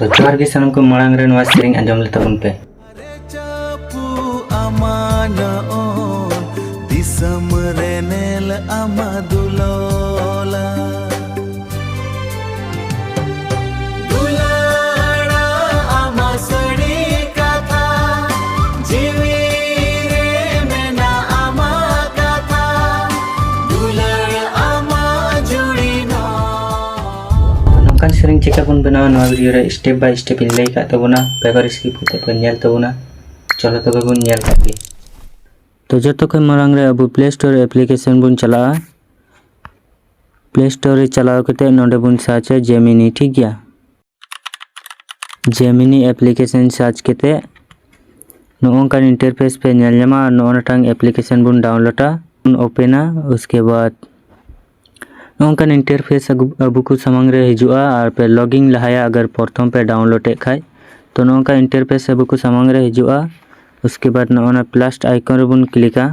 तो जोहार गे सानम को मांग रे नवा सेरिंग आंजम ले तबन पे चापू अमाना दिसम रेनेल अमा दुलोला दुलाड़ा अमा सड़ी कथा जीवी रे मेना अमा कथा दुलाड़ अमा जुड़ी नो नौकान सेरिंग चिका बन बनावा नवा वीडियो रे स्टेप बाय स्टेप इन लई का तबना बेगर स्किप होते पे नेल तबना चलो तबे बुन नेल कागे तो जतो के मांग रे अब प्ले स्टोर एप्लीकेशन बुन चला प्ले स्टोर रे चलाओ कते नोडे बुन सर्च जेमिनी ठीक गया जेमिनी एप्लीकेशन सर्च कते नोंकान इंटरफेस पे नेल न्यामा नोनटांग एप्लीकेशन बुन डाउनलोडा बुन ओपना उसके बाद नोंकान इंटरफेस अबु को समंग रे हिजुआ और पे लॉगिंग लहाया अगर प्रथम पे डाउनलोड ए खाय तो नोंका इंटरफेस अबु को समंग रे हिजुआ उसके बाद नोना प्लस आइकन रे बुन क्लिका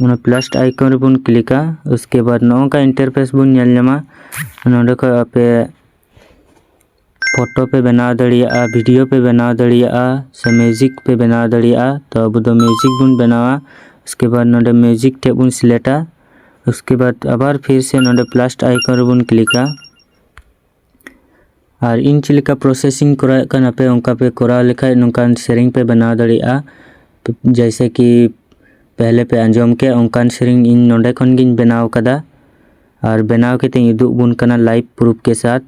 उन प्लस आइकन रे बुन क्लिका उसके बाद नोंका इंटरफेस बुन नेल न्यामा नोंडे को आपे फोटो पे बना दड़िया वीडियो पे बना दड़िया से म्यूजिक पे बना दड़िया तो अब दो म्यूजिक बुन बनावा उसके बाद नोंडे म्यूजिक टे बुन सिलेक्टा उसके बाद आबार फिर से नोंडे प्लस आइकन रे बुन क्लिका और इन चिलिका प्रोसेसिंग करा कना पे उनका पे करा लिखा नुकान सेरिंग पे बना दड़िया जैसे कि पहले पे अंजम के उनकान सेरिंग इन नोंडे खन गिन बनाव कदा और बनाव के ते उदुग बुन कना लाइव प्रूफ के साथ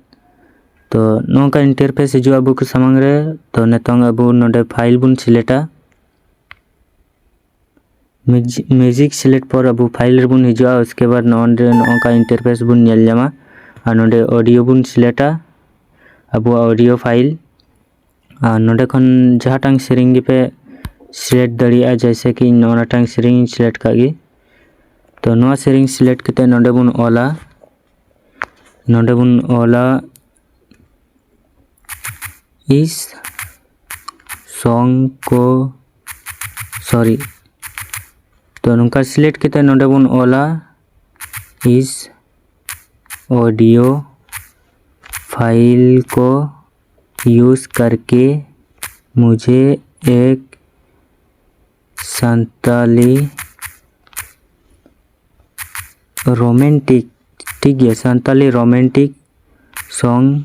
तो नोंका इंटरफेस जो अबु को समंग रे तो नेतोंग अबु नोंडे फाइल बुन सिलेक्टा म्यूजिक सिलेक्ट पर अबु फाइल रे बुन हिजुआ उसके बाद नोंका इंटरफेस बुन नेल न्यामा और नोंडे ऑडियो बुन सिलेक्टा अबु ऑडियो फाइल नोंडे खन जहाटांग सेरिंग पे सिलेक्ट दड़िया जैसे कि नोनाटांग सेरिंग सिलेक्ट कागी तो नोआ सेरिंग सिलेक्ट कते नोंडे बुन ओला इस सॉन्ग को सॉरी तो नोंका सिलेक्ट कते नोंडे बुन ओला इस ऑडियो फाइल को यूज़ करके मुझे एक संताली रोमांटिक ठीक है संताली रोमांटिक सॉन्ग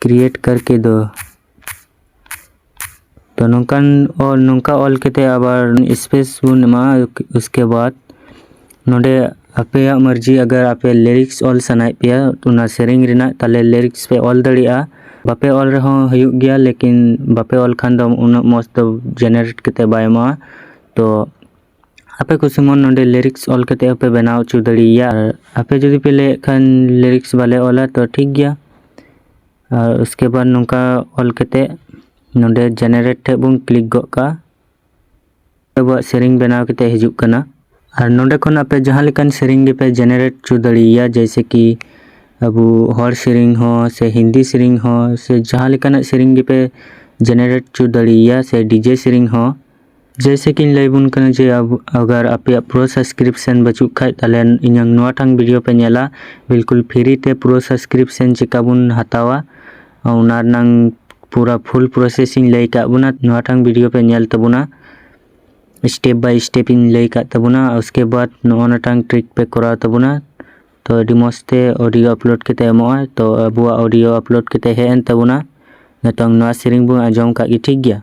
क्रिएट करके दो तो नोंका ऑल केते आबार स्पेस बुन मा उसके बाद नोंडे आपे मर्जी अगर आपे लिरिक्स ऑल सनाय पिया तुना सेरिंग रिना ताले लिरिक्स पे ऑल दड़िया बापे ऑल रहो हुयुग गया लेकिन बापे ऑल खान दो उन मस्त जनरेट कते बायमा तो आपे कुसुमन नोंडे लिरिक्स ऑल कते आपे बनाव चु दड़िया आपे जदि पे ले खान लिरिक्स वाले ऑला तो ठीक गया और उसके बाद नोंका ऑल कते नोंडे जनरेट टे बुन क्लिक गो का अब सेरिंग बनाव कते हिजुग कना और नोंडे खन आपे जहां लेकान सेरिंग पे जनरेट चु दड़िया जैसे कि अबु हर सेरिंग हो से हिंदी सेरिंग हो से जहां लेकान सेरिंग पे जनरेट चु दड़िया से डीजे सेरिंग हो जैसे कि लैबुन कना जे अब अगर आपे प्रो सब्सक्रिप्शन बचु खाय ताले इनंग नोटांग वीडियो पे नेला बिल्कुल फ्री ते प्रो सब्सक्रिप्शन चिका बुन हतावा उनार नंग पूरा फुल प्रोसेसिंग लई का बुना नोटांग वीडियो पे नेल तबुना स्टेप बाय स्टेप इन लई का तबुना उसके बाद नोनाटांग ट्रिक पे करा तबुना तो अडी मस्ते ऑडियो अपलोड केते एमोय तो अबुआ ऑडियो अपलोड केते हेन तबुना नतंग नवा सेरिंग बुन आजम का की ठीक गया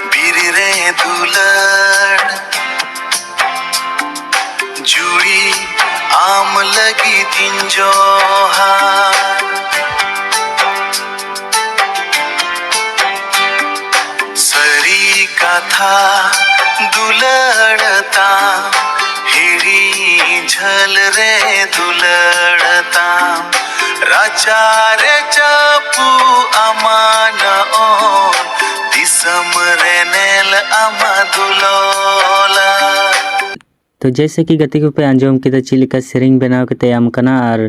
बिरी रे दुलड़ जुड़ी आम लगी तिंजो सरी कथा दुलड़ता हिड़ी झल रे दुलड़ता राजा रे चापू अमाना दिसम रे नेल अमा दुलोला तो जैसे कि गति को पे आंजम किदा चिलिका सेरिंग बनाव कते आम कना और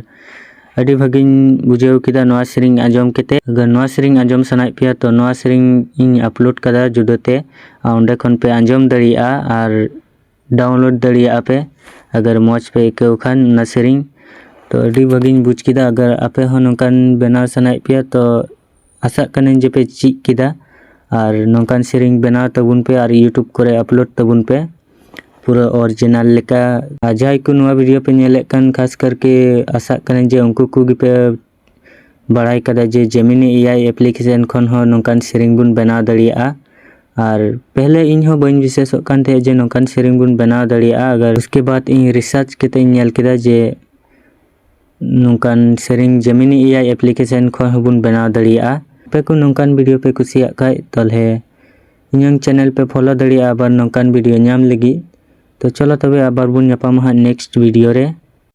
अड़ी भगिन बुझेव किदा नवा सेरिंग आंजम कते अगर नवा सेरिंग आंजम सनाय पिया तो नवा सेरिंग इन अपलोड कदा जुडोते ओंडे खन पे आंजम दड़िया और डाउनलोड दड़िया पे अगर मौज पे के खान ना सेरिंग तो अड़ी भगिन बुझ किदा अगर आपे हो नोकान बनाव सनाय पिया तो आशा कनें जे पे चीज किदा और नोकान सेरिंग बनाव तबुन पे और यूट्यूब करे अपलोड तबुन पे पूरा ओरिजिनल लेका जाय को नवा वीडियो पे नेले कान खास करके आशा करें जे उनको को पे बड़ाई कदा जे जेमिनी एआई एप्लीकेशन खन हो नोकान सेरिंग बुन बनाव दड़िया और पहले इन हो बन विशेषों कान थे जे नोकान सेरिंग बुन बनाव दड़िया अगर उसके बाद इन रिसर्च केते नेल किदा जे नोकान सेरिंग जेमिनी एआई एप्लीकेशन खन बुन बनाव दड़िया पे को नोकान वीडियो पे कुसिया खाय तलहे इᱧᱟᱝ चैनल पे फॉलो दड़िया आबार नोकान वीडियो नाम लगी तो चलो तबे आबार बुन नेक्स्ट वीडियो रे।